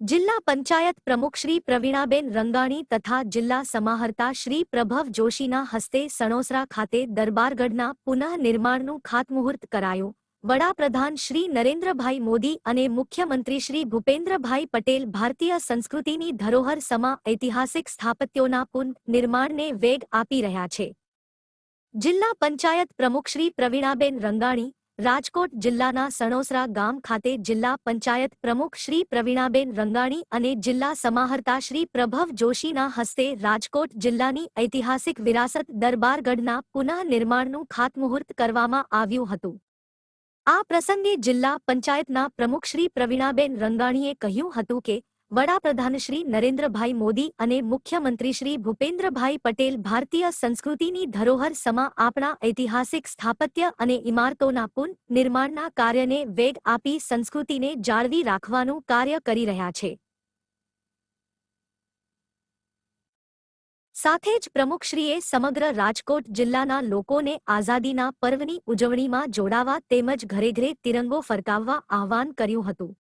જિલ્લા પંચાયત પ્રમુખ શ્રી પ્રવીણાબેન રંગાણી તથા જિલ્લા સમાહર્તા શ્રી પ્રભવ જોશીના હસ્તે સણોસરા ખાતે દરબારગઢના પુનઃનિર્માણનું ખાતમુહૂર્ત કરાયું। વડાપ્રધાન શ્રી નરેન્દ્રભાઈ મોદી અને મુખ્યમંત્રી શ્રી ભૂપેન્દ્રભાઈ પટેલ ભારતીય સંસ્કૃતિની ધરોહર સમા ઐતિહાસિક સ્થાપત્યોના પુનઃનિર્માણને વેગ આપી રહ્યા છે। જિલ્લા પંચાયત પ્રમુખ શ્રી પ્રવીણાબેન રંગાણી રાજકોટ જિલ્લાના સણોસરા ગામ ખાતે જિલ્લા પંચાયત પ્રમુખ શ્રી પ્રવીણાબેન રંગાણી અને જિલ્લા સમાહર્તા શ્રી પ્રભવ જોશીના હસ્તે રાજકોટ જિલ્લાની ઐતિહાસિક વિરાસત દરબારગઢના પુનઃનિર્માણનું ખાતમુહૂર્ત કરવામાં આવ્યું હતું। આ પ્રસંગે જિલ્લા પંચાયતના પ્રમુખ શ્રી પ્રવીણાબેન રંગાણીએ કહ્યું હતું કે વડાપ્રધાન શ્રી નરેન્દ્રભાઈ મોદી અને મુખ્યમંત્રી શ્રી ભૂપેન્દ્રભાઈ પટેલ ભારતીય સંસ્કૃતિની ધરોહર સમા આપણા ઐતિહાસિક સ્થાપત્ય અને ઇમારતોના પુનઃનિર્માણના કાર્યને વેગ આપી સંસ્કૃતિને જાળવી રાખવાનું કાર્ય કરી રહ્યા છે। સાથે જ પ્રમુખશ્રીએ સમગ્ર રાજકોટ જિલ્લાના લોકોને આઝાદીના પર્વની ઉજવણીમાં જોડાવા તેમજ ઘરે ઘરે તિરંગો ફરકાવવા આહ્વાન કર્યું હતું।